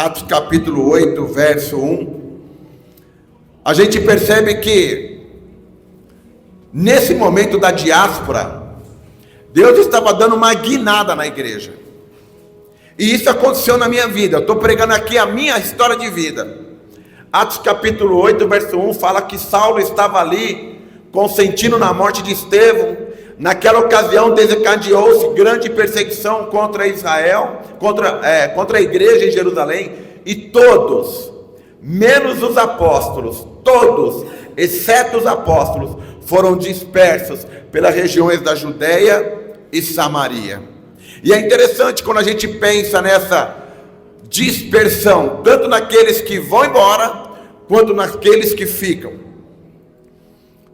Atos capítulo 8, verso 1, a gente percebe que nesse momento da diáspora, Deus estava dando uma guinada na igreja. E isso aconteceu na minha vida. Eu estou pregando aqui a minha história de vida. Atos capítulo 8, verso 1 fala que Saulo estava ali consentindo na morte de Estevão. Naquela ocasião desencadeou-se grande perseguição contra Israel, contra a igreja em Jerusalém, e todos, menos os apóstolos, todos, exceto os apóstolos, foram dispersos pelas regiões da Judéia e Samaria. E é interessante quando a gente pensa nessa dispersão, tanto naqueles que vão embora, quanto naqueles que ficam.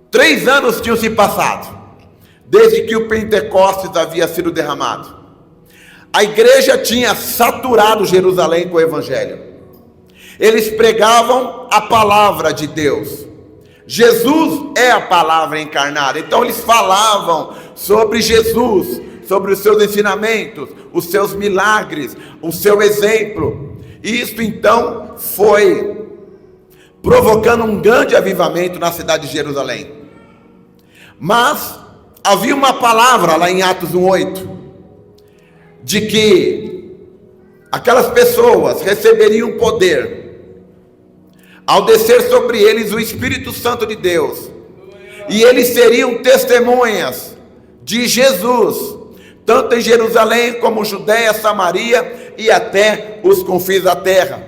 3 anos tinham se passado, desde que o Pentecostes havia sido derramado. A igreja tinha saturado Jerusalém com o evangelho. Eles pregavam a palavra de Deus. Jesus é a palavra encarnada. Então eles falavam sobre Jesus, sobre os seus ensinamentos, os seus milagres, o seu exemplo. E isso então foi provocando um grande avivamento na cidade de Jerusalém. Mas havia uma palavra lá em Atos 1:8, de que aquelas pessoas receberiam poder ao descer sobre eles o Espírito Santo de Deus, e eles seriam testemunhas de Jesus, tanto em Jerusalém como Judéia, Samaria e até os confins da terra.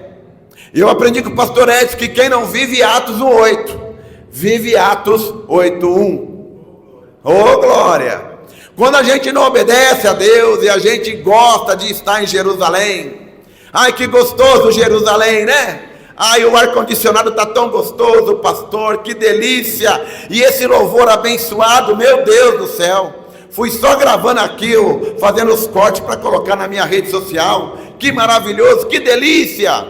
Eu aprendi com o pastor Edson que quem não vive Atos 1:8, vive Atos 8:1. Oh glória! Quando a gente não obedece a Deus e a gente gosta de estar em Jerusalém, ai que gostoso Jerusalém, né? Ai, o ar-condicionado está tão gostoso, pastor, que delícia! E esse louvor abençoado, meu Deus do céu! Fui só gravando aqui, fazendo os cortes para colocar na minha rede social. Que maravilhoso, que delícia!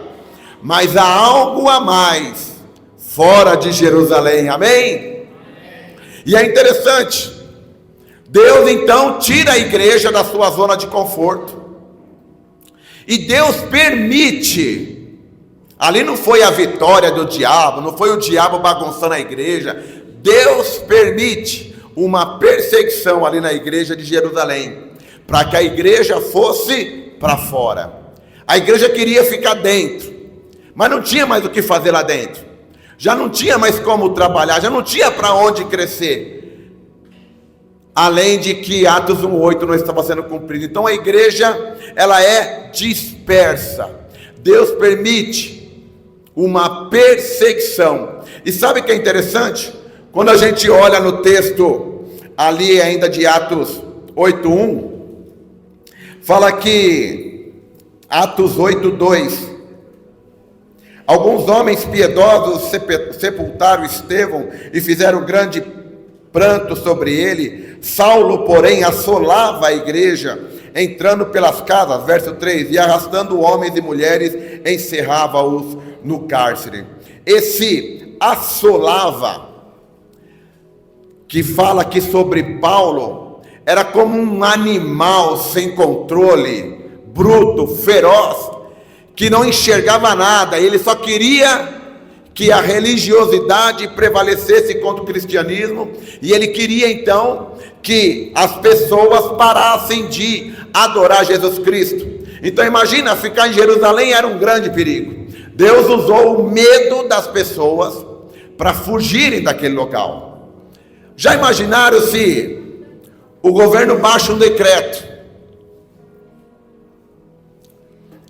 Mas há algo a mais fora de Jerusalém, amém? E é interessante, Deus então tira a igreja da sua zona de conforto, e Deus permite. Ali não foi a vitória do diabo, não foi o diabo bagunçando a igreja. Deus permite uma perseguição ali na igreja de Jerusalém, para que a igreja fosse para fora. A igreja queria ficar dentro, mas não tinha mais o que fazer lá dentro. Já não tinha mais como trabalhar, já não tinha para onde crescer. Além de que Atos 1:8 não estava sendo cumprido. Então a igreja, ela é dispersa. Deus permite uma perseguição. E sabe o que é interessante? Quando a gente olha no texto ali ainda de Atos 8:1, fala que Atos 8:2, alguns homens piedosos sepultaram Estevão e fizeram grande pranto sobre ele. Saulo, porém, assolava a igreja, entrando pelas casas, verso 3, e arrastando homens e mulheres, encerrava-os no cárcere. Esse assolava, que fala aqui sobre Paulo, era como um animal sem controle, bruto, feroz, que não enxergava nada. Ele só queria que a religiosidade prevalecesse contra o cristianismo, e ele queria então que as pessoas parassem de adorar Jesus Cristo. Então imagina, ficar em Jerusalém era um grande perigo. Deus usou o medo das pessoas para fugirem daquele local. Já imaginaram se o governo baixa um decreto,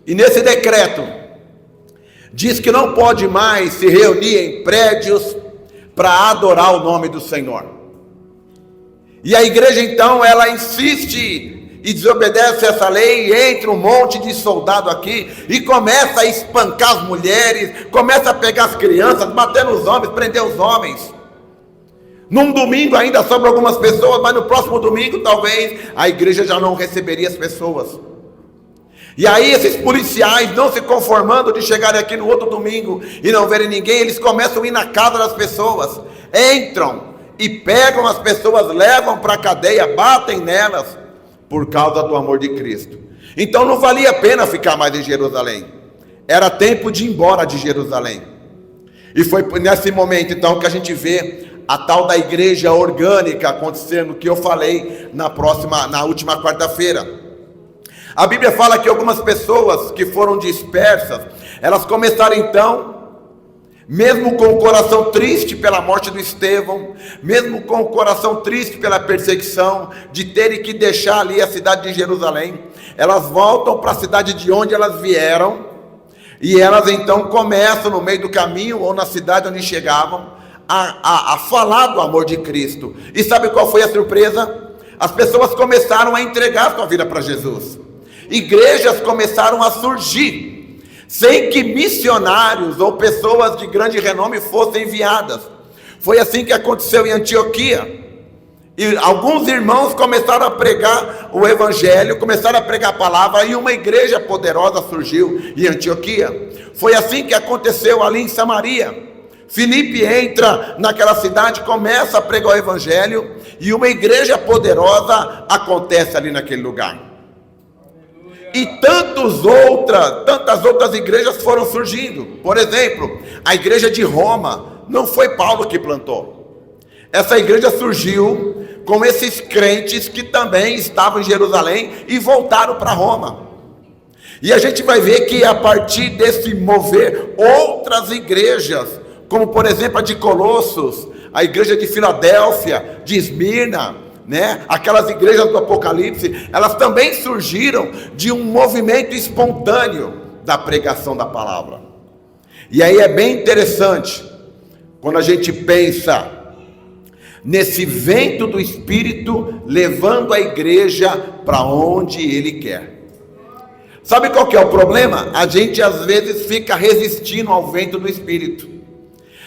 e nesse decreto diz que não pode mais se reunir em prédios para adorar o nome do Senhor. E a igreja então, ela insiste e desobedece essa lei, e entra um monte de soldado aqui, e começa a espancar as mulheres, começa a pegar as crianças, bater nos homens, prender os homens. Num domingo ainda sobra algumas pessoas, mas no próximo domingo talvez a igreja já não receberia as pessoas. E aí esses policiais, não se conformando de chegarem aqui no outro domingo e não verem ninguém, eles começam a ir na casa das pessoas, entram e pegam as pessoas, levam para a cadeia, batem nelas, por causa do amor de Cristo. Então não valia a pena ficar mais em Jerusalém. era tempo de ir embora de Jerusalém. E foi nesse momento então que a gente vê a tal da igreja orgânica acontecendo, que eu falei na última quarta-feira. A Bíblia fala que algumas pessoas que foram dispersas, elas começaram então, mesmo com o coração triste pela morte do Estevão, mesmo com o coração triste pela perseguição, de terem que deixar ali a cidade de Jerusalém, elas voltam para a cidade de onde elas vieram, e elas então começam no meio do caminho, ou na cidade onde chegavam, a falar do amor de Cristo. E sabe qual foi a surpresa? As pessoas começaram a entregar sua vida para Jesus. Igrejas começaram a surgir, sem que missionários ou pessoas de grande renome fossem enviadas. Foi assim que aconteceu em Antioquia. E alguns irmãos começaram a pregar o evangelho, começaram a pregar a palavra, e uma igreja poderosa surgiu em Antioquia. Foi assim que aconteceu ali em Samaria. Filipe entra naquela cidade, começa a pregar o evangelho, e uma igreja poderosa acontece ali naquele lugar. E tantas outras igrejas foram surgindo. Por exemplo, a igreja de Roma, não foi Paulo que plantou. Essa igreja surgiu com esses crentes que também estavam em Jerusalém e voltaram para Roma. E a gente vai ver que a partir desse mover, outras igrejas, como por exemplo a de Colossos, a igreja de Filadélfia, de Esmirna, aquelas igrejas do Apocalipse, elas também surgiram de um movimento espontâneo da pregação da palavra. E aí é bem interessante, quando a gente pensa nesse vento do Espírito, levando a igreja para onde Ele quer. Sabe qual que é o problema? A gente às vezes fica resistindo ao vento do Espírito.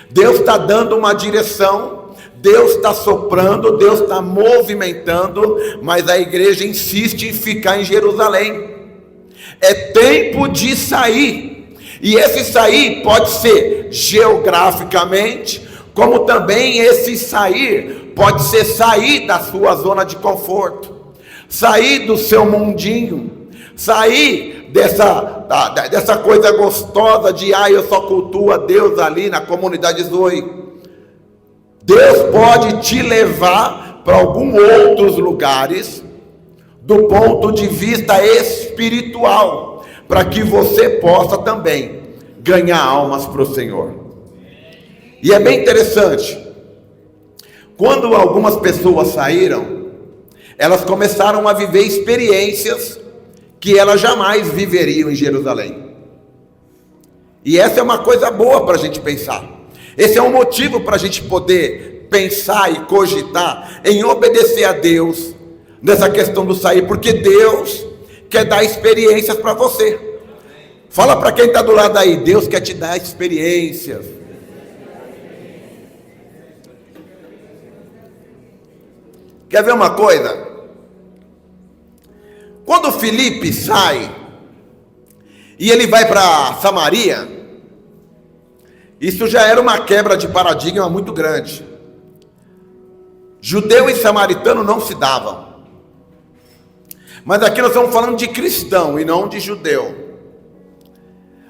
Deus está dando uma direção, Deus está soprando, Deus está movimentando, mas a igreja insiste em ficar em Jerusalém. É tempo de sair, e esse sair pode ser geograficamente, como também esse sair pode ser sair da sua zona de conforto, sair do seu mundinho, sair dessa coisa gostosa de eu só cultuo a Deus ali na comunidade Zoe. Deus pode te levar para alguns outros lugares do ponto de vista espiritual, para que você possa também ganhar almas para o Senhor. E é bem interessante, quando algumas pessoas saíram, elas começaram a viver experiências que elas jamais viveriam em Jerusalém. E essa é uma coisa boa para a gente pensar. Esse é um motivo para a gente poder pensar e cogitar em obedecer a Deus nessa questão do sair, porque Deus quer dar experiências para você. Fala para quem está do lado aí, Deus quer te dar experiências. Quer ver uma coisa? Quando Filipe sai e ele vai para Samaria, isso já era uma quebra de paradigma muito grande. Judeu e samaritano não se davam. Mas aqui nós estamos falando de cristão e não de judeu.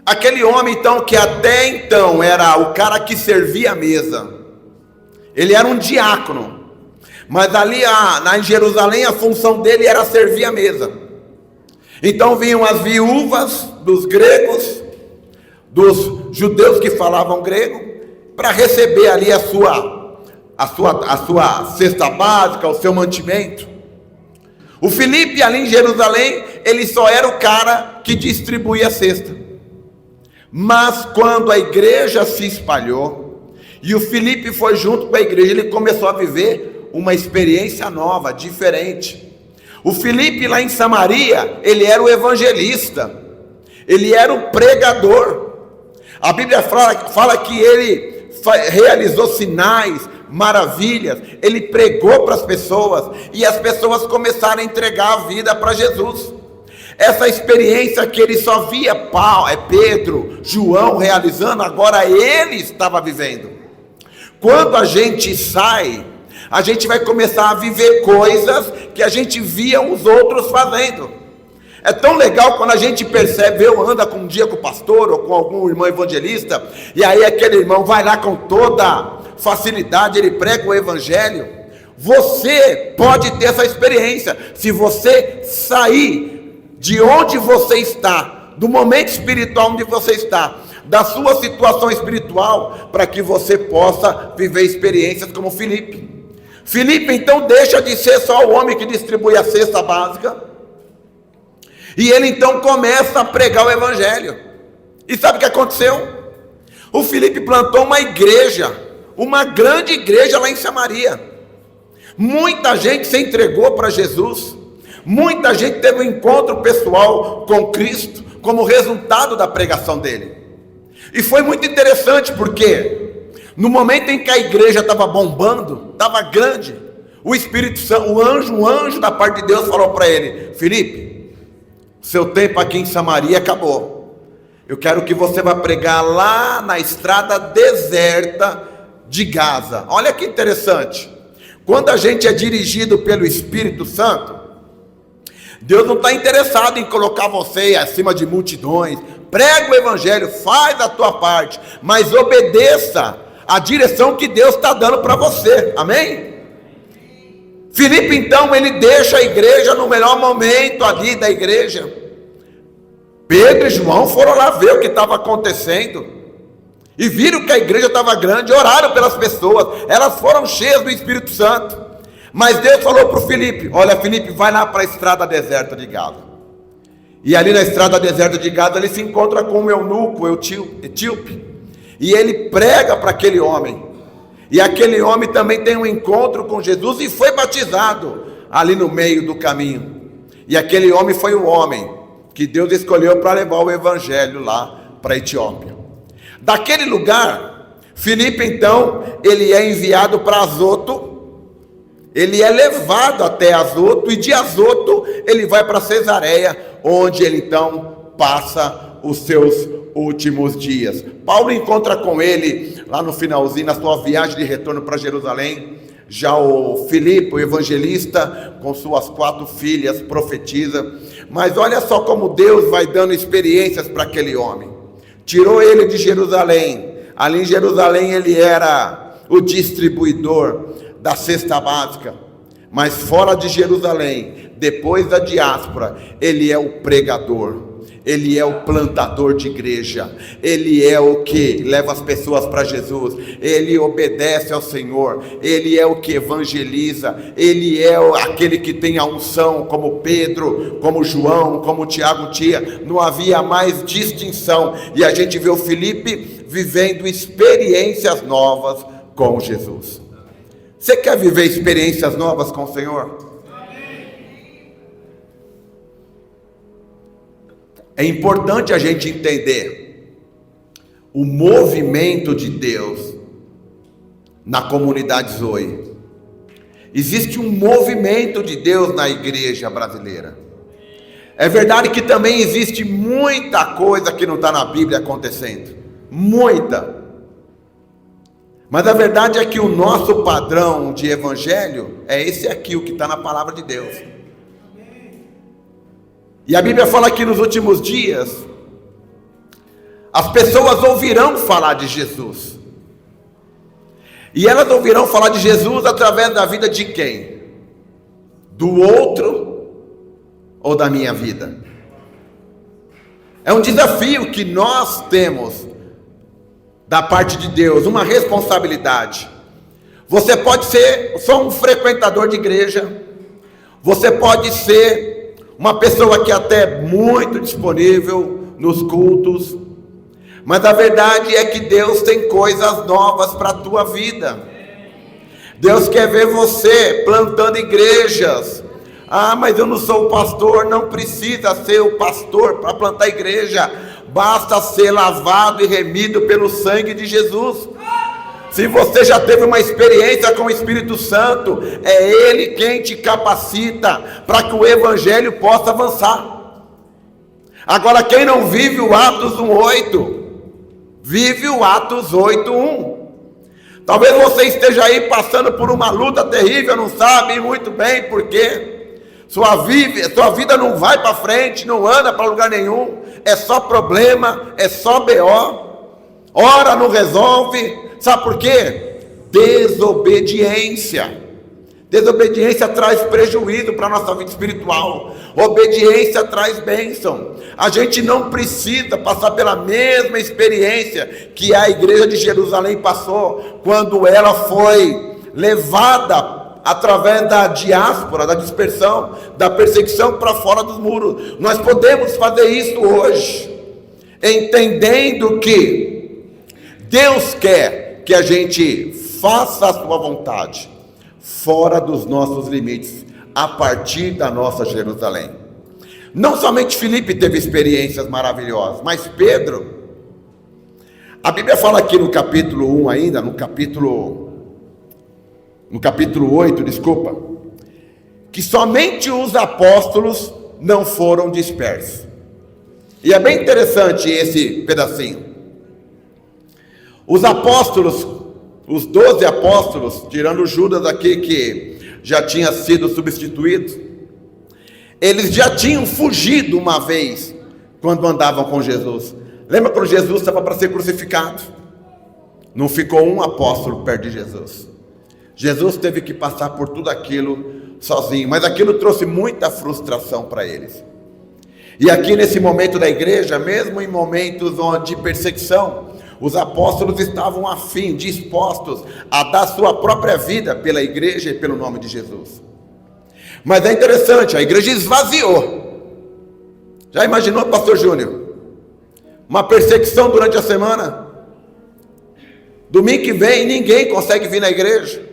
Aquele homem então, que até então era o cara que servia a mesa, ele era um diácono, mas ali em Jerusalém a função dele era servir a mesa. Então vinham as viúvas dos gregos, dos judeus que falavam grego, para receber ali a sua cesta básica, o seu mantimento. O Filipe ali em Jerusalém, ele só era o cara que distribuía a cesta. Mas quando a igreja se espalhou, e o Filipe foi junto com a igreja, ele começou a viver uma experiência nova, diferente. O Filipe lá em Samaria, ele era o evangelista, ele era o pregador. A Bíblia fala que ele realizou sinais, maravilhas, ele pregou para as pessoas, e as pessoas começaram a entregar a vida para Jesus. Essa experiência que ele só via Pedro, João realizando, agora ele estava vivendo. Quando a gente sai, a gente vai começar a viver coisas que a gente via os outros fazendo. É tão legal quando a gente percebe, anda com um dia com o pastor ou com algum irmão evangelista, e aí aquele irmão vai lá com toda facilidade, ele prega o evangelho. Você pode ter essa experiência, se você sair de onde você está, do momento espiritual onde você está, da sua situação espiritual, para que você possa viver experiências como Filipe. Filipe então deixa de ser só o homem que distribui a cesta básica, e ele então começa a pregar o evangelho. E sabe o que aconteceu? O Filipe plantou uma igreja, uma grande igreja lá em Samaria. Muita gente se entregou para Jesus, muita gente teve um encontro pessoal com Cristo, como resultado da pregação dele. E foi muito interessante, porque no momento em que a igreja estava bombando, estava grande, o Espírito Santo, um anjo da parte de Deus falou para ele: Filipe, seu tempo aqui em Samaria acabou. Eu quero que você vá pregar lá na estrada deserta de Gaza. Olha que interessante. Quando a gente é dirigido pelo Espírito Santo, Deus não está interessado em colocar você acima de multidões. Prega o evangelho, faz a tua parte, mas obedeça a direção que Deus está dando para você. Amém? Filipe então, ele deixa a igreja no melhor momento ali da igreja. Pedro e João foram lá ver o que estava acontecendo, e viram que a igreja estava grande, oraram pelas pessoas, elas foram cheias do Espírito Santo. Mas Deus falou para o Filipe: olha, Filipe, vai lá para a estrada deserta de Gaza. E ali na estrada deserta de Gaza, ele se encontra com um eunuco etíope, e ele prega para aquele homem. E aquele homem também tem um encontro com Jesus e foi batizado ali no meio do caminho. E aquele homem foi o homem que Deus escolheu para levar o evangelho lá para a Etiópia. Daquele lugar, Filipe então, ele é enviado para Azoto, ele é levado até Azoto, e de Azoto ele vai para Cesareia, onde ele então passa os seus últimos dias. Paulo encontra com ele lá no finalzinho, na sua viagem de retorno para Jerusalém. Já o Filipe, o evangelista, com suas 4 filhas, profetiza. Mas olha só como Deus vai dando experiências para aquele homem. Tirou ele de Jerusalém. Ali em Jerusalém ele era o distribuidor da cesta básica. Mas fora de Jerusalém, depois da diáspora, ele é o pregador. Ele é o plantador de igreja, ele é o que leva as pessoas para Jesus, ele obedece ao Senhor, ele é o que evangeliza, ele é aquele que tem a unção, como Pedro, como João, como Tiago tinha. Não havia mais distinção, e a gente vê o Filipe vivendo experiências novas com Jesus. Você quer viver experiências novas com o Senhor? É importante a gente entender o movimento de Deus na comunidade Zoe. Existe um movimento de Deus na igreja brasileira. É verdade que também existe muita coisa que não está na Bíblia acontecendo. Muita. Mas a verdade é que o nosso padrão de evangelho é esse aqui, o que está na palavra de Deus. E a Bíblia fala que nos últimos dias as pessoas ouvirão falar de Jesus. E elas ouvirão falar de Jesus através da vida de quem? Do outro ou da minha vida? É um desafio que nós temos da parte de Deus, uma responsabilidade. Você pode ser só um frequentador de igreja, você pode ser uma pessoa que até é muito disponível nos cultos, mas a verdade é que Deus tem coisas novas para a tua vida. Deus quer ver você plantando igrejas. Ah, mas eu não sou o pastor. Não precisa ser o pastor para plantar igreja, basta ser lavado e remido pelo sangue de Jesus. Se você já teve uma experiência com o Espírito Santo, é Ele quem te capacita para que o Evangelho possa avançar. Agora, quem não vive o Atos 1:8, vive o Atos 8:1. Talvez você esteja aí passando por uma luta terrível, não sabe muito bem por quê. Sua vida não vai para frente, não anda para lugar nenhum, é só problema, é só BO, ora não resolve. Sabe por quê? Desobediência. Desobediência traz prejuízo para a nossa vida espiritual. Obediência traz bênção. A gente não precisa passar pela mesma experiência que a igreja de Jerusalém passou quando ela foi levada através da diáspora, da dispersão, da perseguição para fora dos muros. Nós podemos fazer isso hoje, entendendo que Deus quer que a gente faça a sua vontade, fora dos nossos limites, a partir da nossa Jerusalém. Não somente Filipe teve experiências maravilhosas, mas Pedro. A Bíblia fala aqui no capítulo 1 ainda, no capítulo 8, que somente os apóstolos não foram dispersos. E é bem interessante esse pedacinho. Os apóstolos, os 12 apóstolos, tirando Judas aqui que já tinha sido substituído, eles já tinham fugido uma vez quando andavam com Jesus. Lembra quando Jesus estava para ser crucificado? Não ficou um apóstolo perto de Jesus. Jesus teve que passar por tudo aquilo sozinho, mas aquilo trouxe muita frustração para eles. E aqui nesse momento da igreja, mesmo em momentos de perseguição, os apóstolos estavam afim, dispostos a dar sua própria vida pela igreja e pelo nome de Jesus. Mas é interessante, a igreja esvaziou. Já imaginou, pastor Júnior? Uma perseguição durante a semana? Domingo que vem ninguém consegue vir na igreja.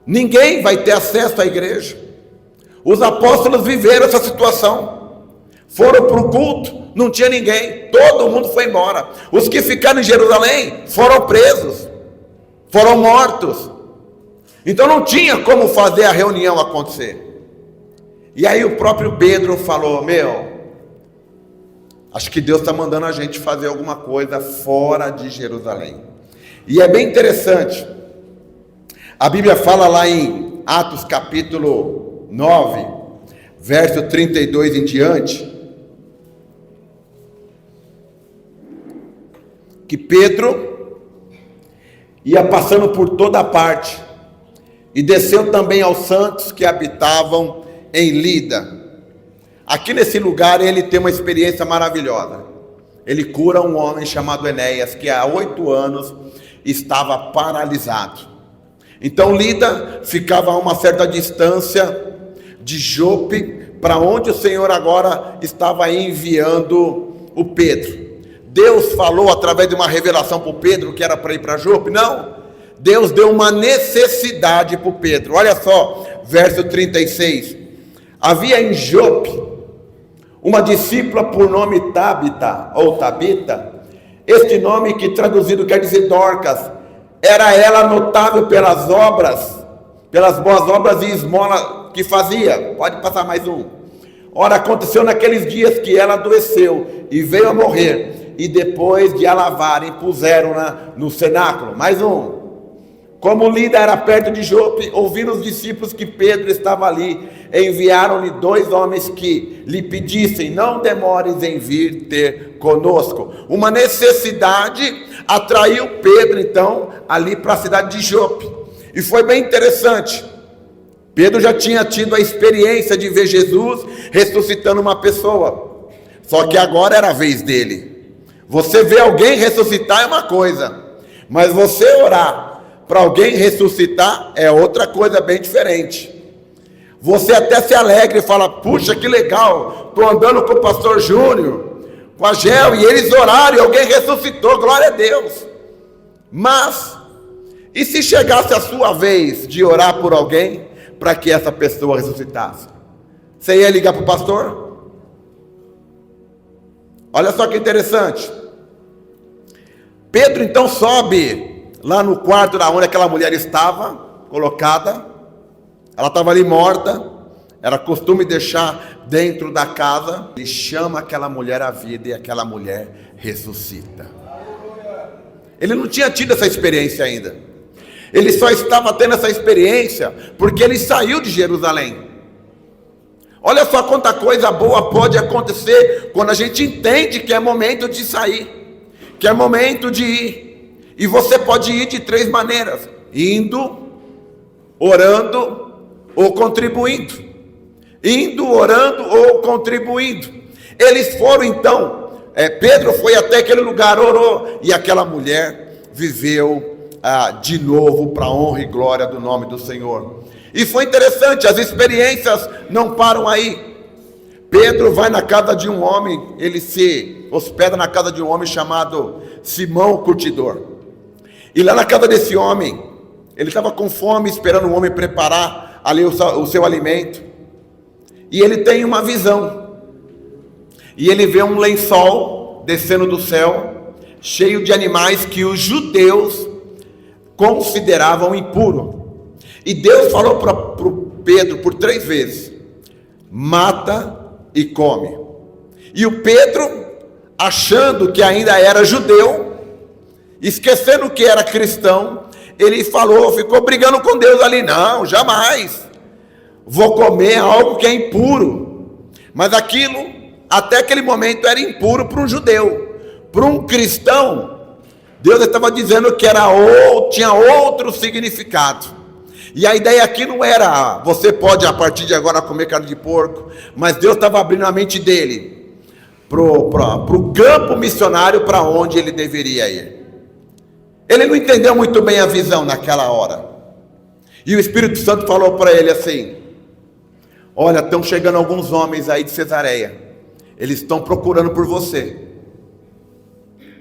Ninguém vai ter acesso à igreja. Os apóstolos viveram essa situação. Foram para o culto, não tinha ninguém, todo mundo foi embora. Os que ficaram em Jerusalém foram presos, foram mortos. Então não tinha como fazer a reunião acontecer. E aí o próprio Pedro falou: acho que Deus está mandando a gente fazer alguma coisa fora de Jerusalém. E é bem interessante. A Bíblia fala lá em Atos capítulo 9, verso 32 em diante, que Pedro ia passando por toda parte e desceu também aos santos que habitavam em Lida. Aqui nesse lugar ele tem uma experiência maravilhosa. Ele cura um homem chamado Enéas, que há 8 anos estava paralisado. Então Lida ficava a uma certa distância de Jope, para onde o Senhor agora estava enviando o Pedro. Deus falou através de uma revelação para o Pedro que era para ir para Jope? Não. Deus deu uma necessidade para o Pedro. Olha só, verso 36. Havia em Jope uma discípula por nome Tabita, ou Tabita. Este nome, que traduzido quer dizer Dorcas, era ela notável pelas obras, pelas boas obras e esmola que fazia. Pode passar mais um. Ora, aconteceu naqueles dias que ela adoeceu e veio a morrer. E depois de a lavarem, puseram-na no cenáculo. Mais um. Como Lida era perto de Jope, ouviram os discípulos que Pedro estava ali. Enviaram-lhe 2 homens que lhe pedissem: não demores em vir ter conosco. Uma necessidade atraiu Pedro então ali para a cidade de Jope. E foi bem interessante. Pedro já tinha tido a experiência de ver Jesus ressuscitando uma pessoa. Só que agora era a vez dele. Você ver alguém ressuscitar é uma coisa, mas você orar para alguém ressuscitar é outra coisa bem diferente. Você até se alegra e fala: puxa, que legal, estou andando com o pastor Júnior, com a Gel, e eles oraram e alguém ressuscitou, glória a Deus. Mas, e se chegasse a sua vez de orar por alguém para que essa pessoa ressuscitasse? Você ia ligar para o pastor? Olha só que interessante. Pedro então sobe lá no quarto onde aquela mulher estava colocada. Ela estava ali morta. Era costume deixar dentro da casa. Ele chama aquela mulher à vida e aquela mulher ressuscita. Ele não tinha tido essa experiência ainda. Ele só estava tendo essa experiência porque ele saiu de Jerusalém. Olha só quanta coisa boa pode acontecer quando a gente entende que é momento de sair, que é momento de ir. E você pode ir de 3 maneiras: indo, orando ou contribuindo. Indo, orando ou contribuindo. Eles foram então, Pedro foi até aquele lugar, orou, e aquela mulher viveu de novo para a honra e glória do nome do Senhor. E foi interessante, as experiências não param aí. Pedro vai na casa de um homem, ele se hospeda na casa de um homem chamado Simão o Curtidor. E lá na casa desse homem, ele estava com fome, esperando o homem preparar ali o seu alimento. E ele tem uma visão. E ele vê um lençol descendo do céu, cheio de animais que os judeus consideravam impuro. E Deus falou para Pedro por 3 vezes: mata e come. E o Pedro, achando que ainda era judeu, esquecendo que era cristão, ele ficou brigando com Deus ali: não, jamais vou comer algo que é impuro. Mas aquilo, até aquele momento, era impuro para um judeu. Para um cristão, Deus estava dizendo que tinha outro significado. E a ideia aqui não era: você pode a partir de agora comer carne de porco. Mas Deus estava abrindo a mente dele para o campo missionário, para onde ele deveria ir. Ele não entendeu muito bem a visão naquela hora. E o Espírito Santo falou para ele assim: olha, estão chegando alguns homens aí de Cesareia, eles estão procurando por você.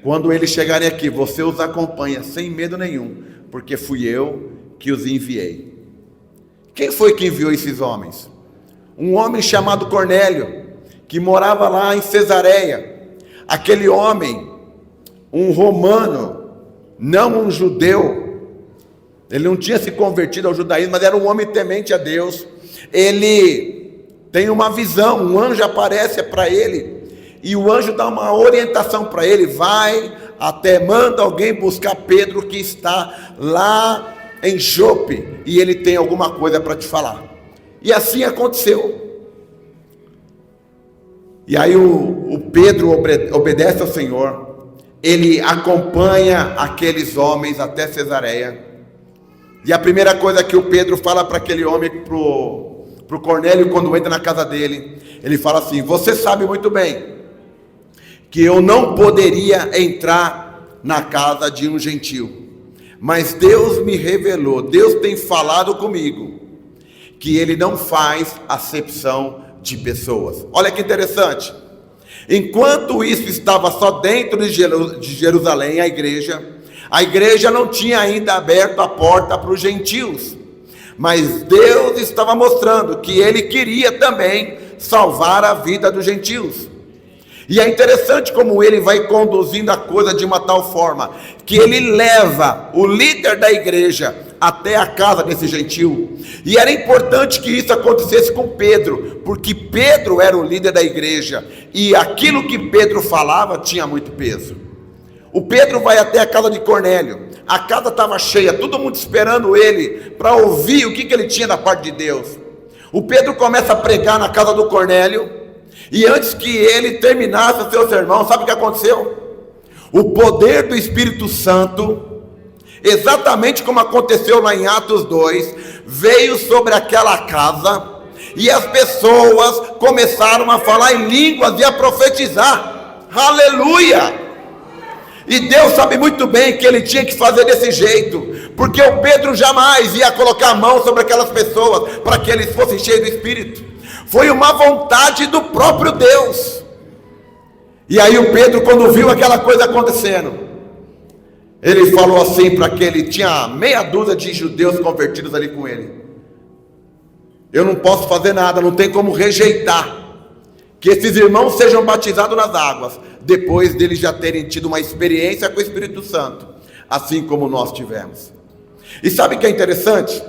Quando eles chegarem aqui, você os acompanha sem medo nenhum, porque fui eu que os enviei. Quem foi que enviou esses homens? Um homem chamado Cornélio, que morava lá em Cesareia. Aquele homem, um romano, não um judeu. Ele não tinha se convertido ao judaísmo, mas era um homem temente a Deus. Ele tem uma visão, um anjo aparece para ele, e o anjo dá uma orientação para ele: manda alguém buscar Pedro, que está lá em Jope, e ele tem alguma coisa para te falar. E assim aconteceu. E aí o Pedro obedece ao Senhor, ele acompanha aqueles homens até Cesareia. E a primeira coisa que o Pedro fala para aquele homem, para o Cornélio, quando entra na casa dele, ele fala assim: você sabe muito bem que eu não poderia entrar na casa de um gentio, mas Deus me revelou, Deus tem falado comigo, que Ele não faz acepção de pessoas. Olha que interessante. Enquanto isso estava só dentro de Jerusalém, a igreja não tinha ainda aberto a porta para os gentios, mas Deus estava mostrando que Ele queria também salvar a vida dos gentios. E é interessante como ele vai conduzindo a coisa de uma tal forma, que ele leva o líder da igreja até a casa desse gentio. E era importante que isso acontecesse com Pedro, porque Pedro era o líder da igreja, e aquilo que Pedro falava tinha muito peso. O Pedro vai até a casa de Cornélio. A casa estava cheia, todo mundo esperando ele para ouvir o que ele tinha da parte de Deus. O Pedro começa a pregar na casa do Cornélio, e antes que ele terminasse o seu sermão, sabe o que aconteceu? O poder do Espírito Santo, exatamente como aconteceu lá em Atos 2, veio sobre aquela casa, e as pessoas começaram a falar em línguas e a profetizar. Aleluia! E Deus sabe muito bem que ele tinha que fazer desse jeito, porque o Pedro jamais ia colocar a mão sobre aquelas pessoas para que eles fossem cheios do Espírito. Foi uma vontade do próprio Deus. E aí o Pedro, quando viu aquela coisa acontecendo, ele falou assim para aquele, tinha meia dúzia de judeus convertidos ali com ele: eu não posso fazer nada, não tem como rejeitar que esses irmãos sejam batizados nas águas, depois deles já terem tido uma experiência com o Espírito Santo, assim como nós tivemos. E sabe o que é interessante?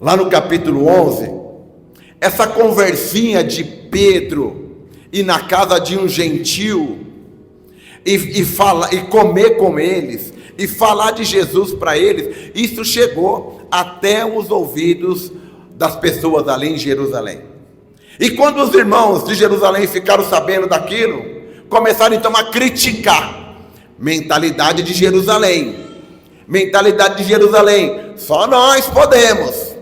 Lá no capítulo 11, essa conversinha de Pedro ir na casa de um gentio e comer com eles e falar de Jesus para eles, isso chegou até os ouvidos das pessoas ali em Jerusalém. E quando os irmãos de Jerusalém ficaram sabendo daquilo, começaram então a criticar. Mentalidade de Jerusalém. Mentalidade de Jerusalém. Só nós podemos.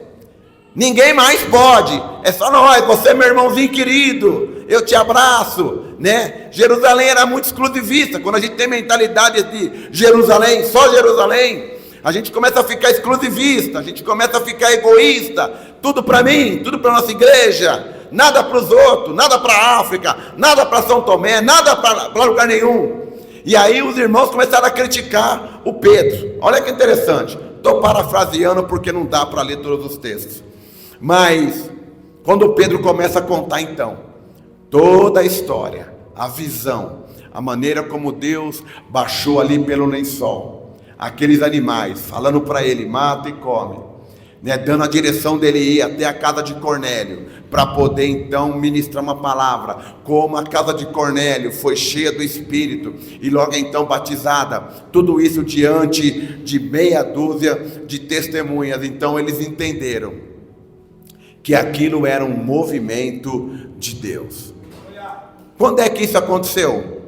Ninguém mais pode. É só nós. Você é meu irmãozinho querido. Eu te abraço, né? Jerusalém era muito exclusivista. Quando a gente tem mentalidade de Jerusalém, só Jerusalém, a gente começa a ficar exclusivista, a gente começa a ficar egoísta. Tudo para mim, tudo para nossa igreja, nada para os outros, nada para a África, nada para São Tomé, nada para lugar nenhum. E aí os irmãos começaram a criticar o Pedro. Olha que interessante. Estou parafraseando porque não dá para ler todos os textos. Mas quando o Pedro começa a contar então toda a história, a visão, a maneira como Deus baixou ali pelo lençol aqueles animais, falando para ele: mata e come, né? Dando a direção dele ir até a casa de Cornélio, para poder então ministrar uma palavra. Como a casa de Cornélio foi cheia do Espírito e logo então batizada, tudo isso diante de meia dúzia de testemunhas. Então eles entenderam que aquilo era um movimento de Deus. Quando é que isso aconteceu?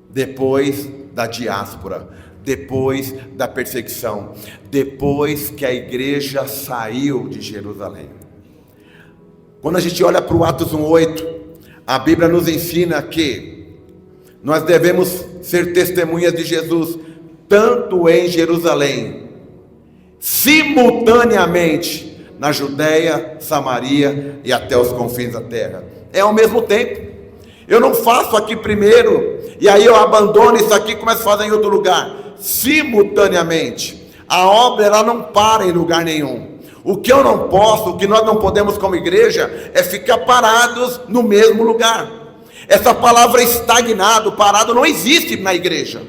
Depois da diáspora, depois da perseguição, depois que a igreja saiu de Jerusalém. Quando a gente olha para o Atos 1:8, a Bíblia nos ensina que nós devemos ser testemunhas de Jesus, tanto em Jerusalém, simultaneamente na Judéia, Samaria e até os confins da terra. É ao mesmo tempo. Eu não faço aqui primeiro, e aí eu abandono isso aqui e começo a fazer em outro lugar. Simultaneamente. A obra ela não para em lugar nenhum. O que eu não posso, o que nós não podemos como igreja, é ficar parados no mesmo lugar. Essa palavra estagnado, parado, não existe na igreja.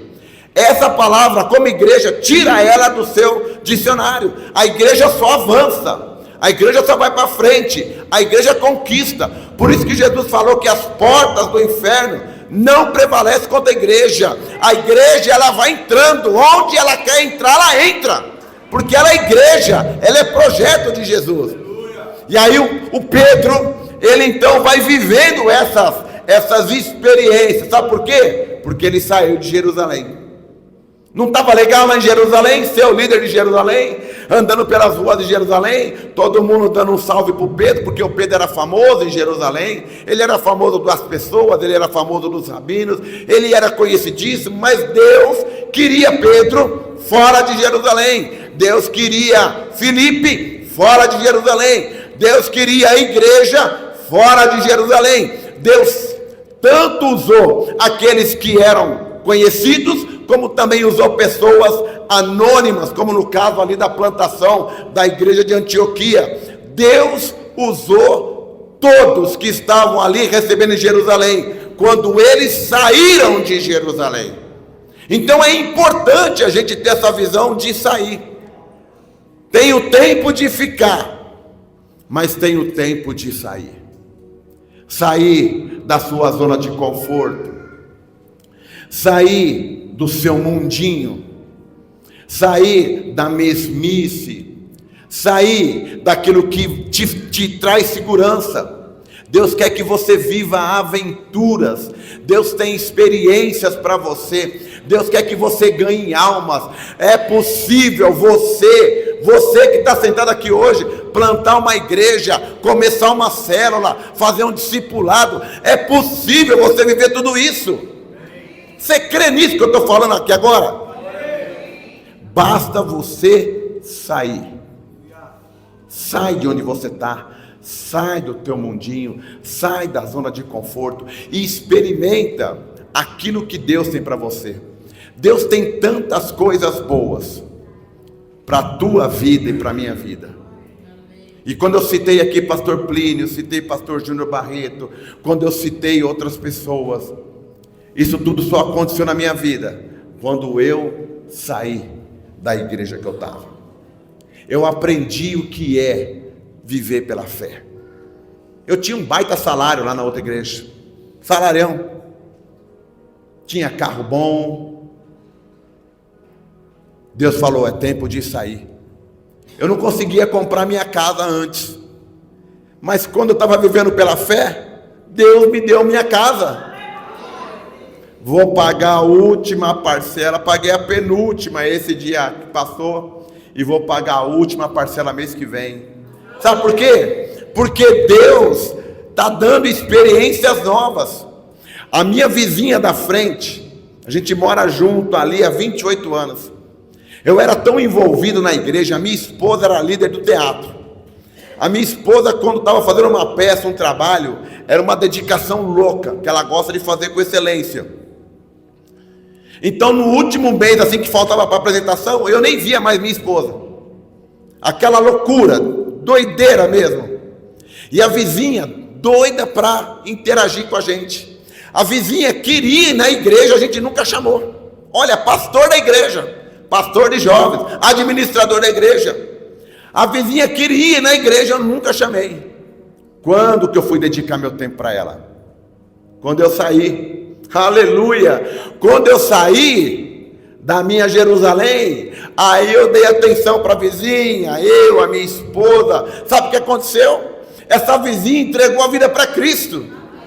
Essa palavra, como igreja, tira ela do seu dicionário. A igreja só avança, a igreja só vai para frente, a igreja conquista. Por isso que Jesus falou que as portas do inferno não prevalecem contra a igreja. A igreja ela vai entrando, onde ela quer entrar, ela entra, porque ela é igreja, ela é projeto de Jesus. E aí o Pedro, ele então vai vivendo essas experiências. Sabe por quê? Porque ele saiu de Jerusalém. Não estava legal lá em Jerusalém, ser o líder de Jerusalém, andando pelas ruas de Jerusalém, todo mundo dando um salve para o Pedro, porque o Pedro era famoso em Jerusalém, ele era famoso das pessoas, ele era famoso dos rabinos, ele era conhecidíssimo, mas Deus queria Pedro fora de Jerusalém, Deus queria Filipe fora de Jerusalém, Deus queria a igreja fora de Jerusalém. Deus tanto usou aqueles que eram conhecidos, como também usou pessoas anônimas, como no caso ali da plantação da igreja de Antioquia. Deus usou todos que estavam ali recebendo em Jerusalém, quando eles saíram de Jerusalém. Então é importante a gente ter essa visão de sair. Tem o tempo de ficar, mas tem o tempo de sair. Sair da sua zona de conforto, sair do seu mundinho, sair da mesmice, sair daquilo que te traz segurança. Deus quer que você viva aventuras, Deus tem experiências para você, Deus quer que você ganhe almas. É possível você que está sentado aqui hoje, plantar uma igreja, começar uma célula, fazer um discipulado. É possível você viver tudo isso. Você crê nisso que eu estou falando aqui agora? Basta você sair. Sai de onde você está. Sai do teu mundinho. Sai da zona de conforto. E experimenta aquilo que Deus tem para você. Deus tem tantas coisas boas para a tua vida e para a minha vida. E quando eu citei aqui pastor Plínio, citei pastor Júnior Barreto, quando eu citei outras pessoas, isso tudo só aconteceu na minha vida quando eu saí da igreja que eu estava. Eu aprendi o que é viver pela fé. Eu tinha um baita salário lá na outra igreja, salarião, tinha carro bom. Deus falou: é tempo de sair. Eu não conseguia comprar minha casa antes, Mas quando eu estava vivendo pela fé, Deus me deu minha casa. Vou pagar a última parcela, paguei a penúltima esse dia que passou, e vou pagar a última parcela mês que vem. Sabe por quê? Porque Deus está dando experiências novas. A minha vizinha da frente, a gente mora junto ali há 28 anos. Eu era tão envolvido na igreja, a minha esposa era líder do teatro. A minha esposa, quando estava fazendo uma peça, um trabalho, era uma dedicação louca, que ela gosta de fazer com excelência. Então, no último mês, assim que faltava para a apresentação, eu nem via mais minha esposa. Aquela loucura, doideira mesmo. E a vizinha, doida para interagir com a gente. A vizinha queria ir na igreja, a gente nunca chamou. Olha, pastor da igreja, pastor de jovens, administrador da igreja. A vizinha queria ir na igreja, eu nunca chamei. Quando que eu fui dedicar meu tempo para ela? Quando eu saí. Aleluia! Quando eu saí da minha Jerusalém, aí eu dei atenção para a vizinha, a minha esposa. Sabe o que aconteceu? Essa vizinha entregou a vida para Cristo.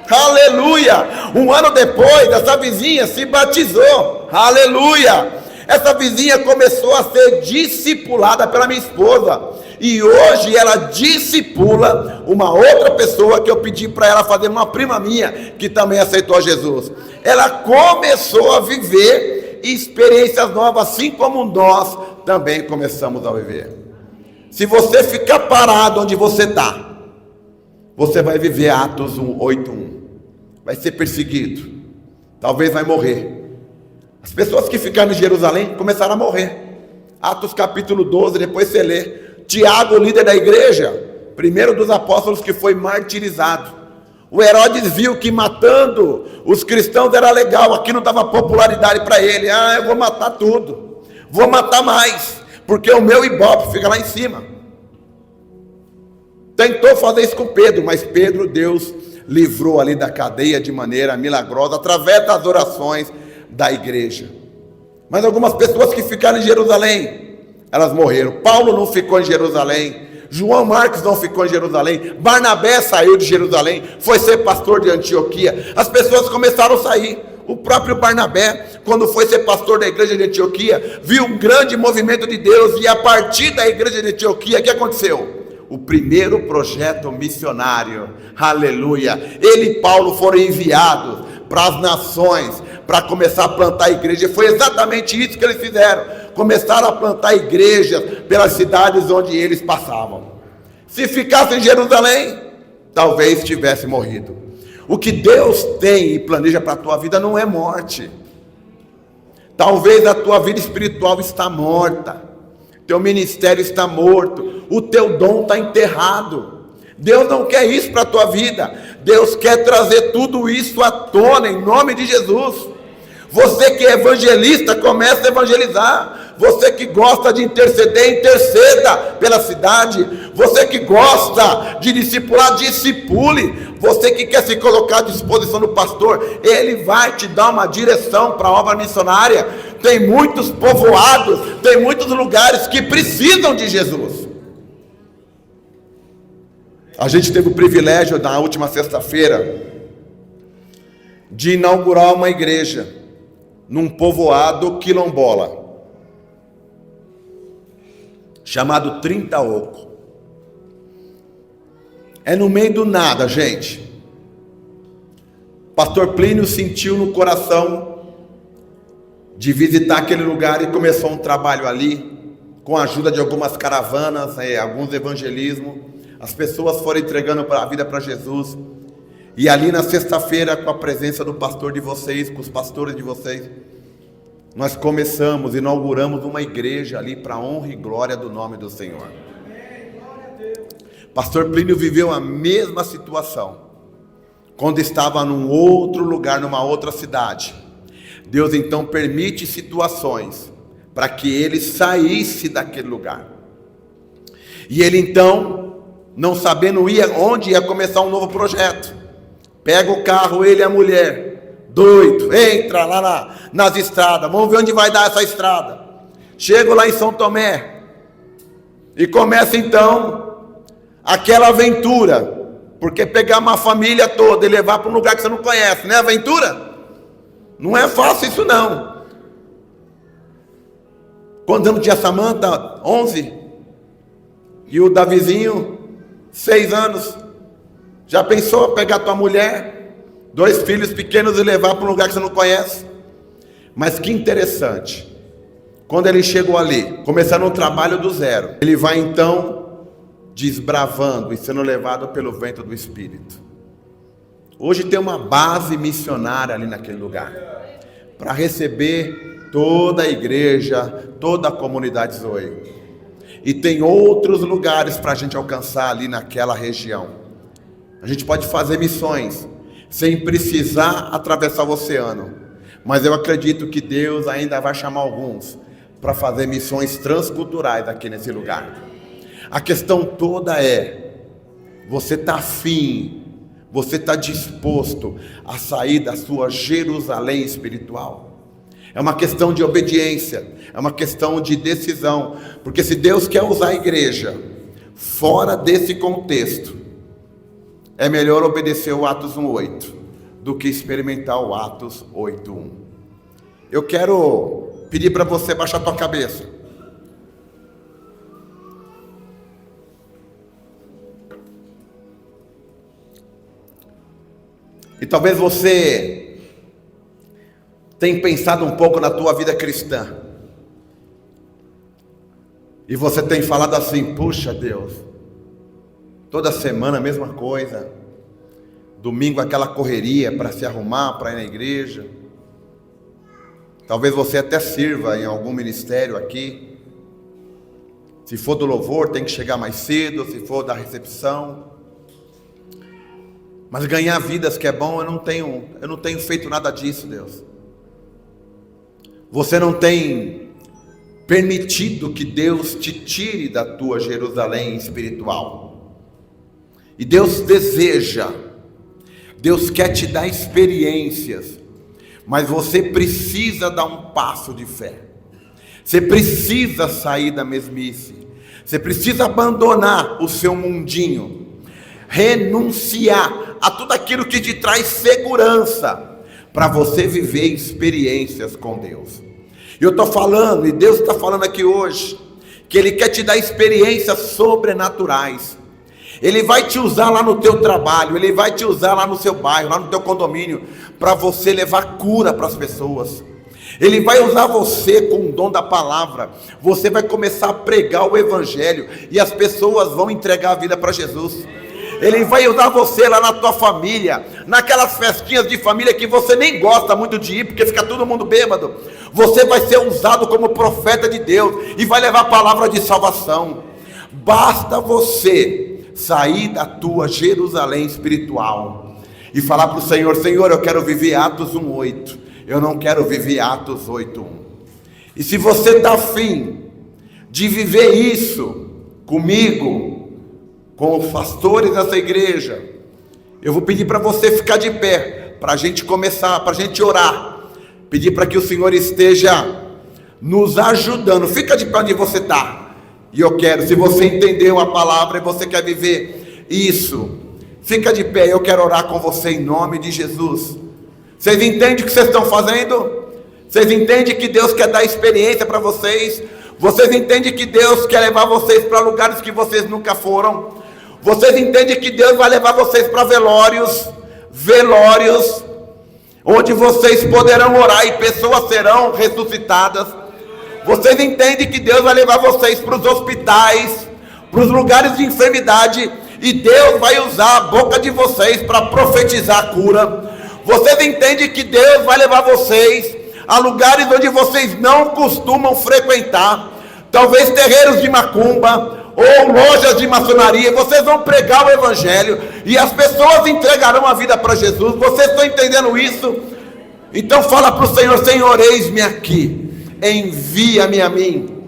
Aleluia! Um ano depois, essa vizinha se batizou. Aleluia! Essa vizinha começou a ser discipulada pela minha esposa. E hoje ela discipula uma outra pessoa que eu pedi para ela fazer, uma prima minha, que também aceitou a Jesus. Ela começou a viver experiências novas, assim como nós também começamos a viver. Se você ficar parado onde você está, você vai viver Atos 8:1. Vai ser perseguido. Talvez vai morrer. As pessoas que ficaram em Jerusalém começaram a morrer. Atos capítulo 12, depois você lê. Tiago, líder da igreja, primeiro dos apóstolos que foi martirizado. O Herodes viu que matando os cristãos era legal, aqui não dava popularidade para ele. Eu vou matar tudo, vou matar mais, porque o meu ibope fica lá em cima. Tentou fazer isso com Pedro, mas Pedro, Deus livrou ali da cadeia de maneira milagrosa, através das orações da igreja. Mas algumas pessoas que ficaram em Jerusalém, elas morreram. Paulo não ficou em Jerusalém, João Marcos não ficou em Jerusalém, Barnabé saiu de Jerusalém, foi ser pastor de Antioquia. As pessoas começaram a sair. O próprio Barnabé, quando foi ser pastor da igreja de Antioquia, viu um grande movimento de Deus, e a partir da igreja de Antioquia, o que aconteceu? O primeiro projeto missionário, aleluia. Ele e Paulo foram enviados para as nações, para começar a plantar a igreja. E foi exatamente isso que eles fizeram. Começaram a plantar igrejas pelas cidades onde eles passavam. Se ficasse em Jerusalém, talvez tivesse morrido. O que Deus tem e planeja para a tua vida não é morte. Talvez a tua vida espiritual está morta, teu ministério está morto, o teu dom está enterrado. Deus não quer isso para a tua vida. Deus quer trazer tudo isso à tona, em nome de Jesus. Você que é evangelista, comece a evangelizar. Você que gosta de interceder, interceda pela cidade. Você que gosta de discipular, discipule. Você que quer se colocar à disposição do pastor, ele vai te dar uma direção para a obra missionária. Tem muitos povoados, tem muitos lugares que precisam de Jesus. A gente teve o privilégio, na última sexta-feira, de inaugurar uma igreja num povoado quilombola, chamado 30 Oco. É no meio do nada, gente. Pastor Plínio sentiu no coração de visitar aquele lugar e começou um trabalho ali, com a ajuda de algumas caravanas, alguns evangelismos. As pessoas foram entregando a vida para Jesus. E ali na sexta-feira, com a presença do pastor de vocês, com os pastores de vocês, nós inauguramos uma igreja ali para a honra e glória do nome do Senhor. Pastor Plínio viveu a mesma situação quando estava num outro lugar, numa outra cidade. Deus então permite situações para que ele saísse daquele lugar. E ele então, não sabendo onde ia começar um novo projeto, pega o carro, ele e a mulher, doido, entra lá nas estradas, vamos ver onde vai dar essa estrada. Chego lá em São Tomé, e começa então aquela aventura Porque pegar uma família toda e levar para um lugar que você não conhece, não é aventura? Não é fácil isso não. Quantos anos tinha Samanta? 11. E o Davizinho, 6 anos. Já pensou pegar tua mulher, 2 filhos pequenos e levar para um lugar que você não conhece? Mas que interessante. Quando ele chegou ali, começando um trabalho do zero, ele vai então desbravando e sendo levado pelo vento do Espírito. Hoje tem uma base missionária ali naquele lugar, para receber toda a igreja, toda a comunidade Zoe. E tem outros lugares para a gente alcançar ali naquela região. A gente pode fazer missões sem precisar atravessar o oceano. Mas eu acredito que Deus ainda vai chamar alguns para fazer missões transculturais aqui nesse lugar. A questão toda é, você está afim, você está disposto a sair da sua Jerusalém espiritual? É uma questão de obediência, é uma questão de decisão, porque se Deus quer usar a igreja fora desse contexto, é melhor obedecer o Atos 1:8 do que experimentar o Atos 8:1. Eu quero pedir para você baixar a tua cabeça. E talvez você tenha pensado um pouco na tua vida cristã. E você tem falado assim: puxa Deus, toda semana a mesma coisa. Domingo aquela correria para se arrumar, para ir na igreja. Talvez você até sirva em algum ministério aqui. Se for do louvor, tem que chegar mais cedo. Se for da recepção. Mas ganhar vidas que é bom, eu não tenho feito nada disso, Deus. Você não tem permitido que Deus te tire da tua Jerusalém espiritual. E Deus deseja, Deus quer te dar experiências, mas você precisa dar um passo de fé. Você precisa sair da mesmice. Você precisa abandonar o seu mundinho, renunciar a tudo aquilo que te traz segurança, para você viver experiências com Deus. Eu estou falando, e Deus está falando aqui hoje, que Ele quer te dar experiências sobrenaturais. Ele vai te usar lá no teu trabalho, Ele vai te usar lá no seu bairro, lá no teu condomínio, para você levar cura para as pessoas. Ele vai usar você com o dom da palavra. Você vai começar a pregar o Evangelho, e as pessoas vão entregar a vida para Jesus. Ele vai usar você lá na tua família, naquelas festinhas de família que você nem gosta muito de ir, porque fica todo mundo bêbado. Você vai ser usado como profeta de Deus, e vai levar a palavra de salvação. Basta você sair da tua Jerusalém espiritual, e falar para o Senhor: Senhor, eu quero viver Atos 1:8, eu não quero viver Atos 8:1. E se você está afim de viver isso comigo, com os pastores dessa igreja, eu vou pedir para você ficar de pé, para a gente começar, para a gente orar, pedir para que o Senhor esteja nos ajudando. Fica de pé onde você está, e eu quero, se você entendeu a palavra e você quer viver isso, fica de pé, eu quero orar com você em nome de Jesus. Vocês entendem o que vocês estão fazendo? Vocês entendem que Deus quer dar experiência para vocês? Vocês entendem que Deus quer levar vocês para lugares que vocês nunca foram? Vocês entendem que Deus vai levar vocês para velórios, onde vocês poderão orar e pessoas serão ressuscitadas. Vocês entendem que Deus vai levar vocês para os hospitais, para os lugares de enfermidade, e Deus vai usar a boca de vocês para profetizar a cura. Vocês entendem que Deus vai levar vocês a lugares onde vocês não costumam frequentar, talvez terreiros de macumba, ou lojas de maçonaria. Vocês vão pregar o Evangelho, e as pessoas entregarão a vida para Jesus. Vocês estão entendendo isso? Então fala para o Senhor: Senhor, eis-me aqui, envia-me a mim.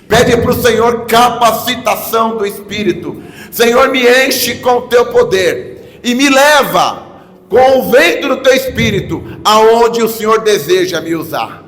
Pede para o Senhor capacitação do Espírito. Senhor, me enche com o teu poder, e me leva com o vento do teu Espírito, aonde o Senhor deseja me usar.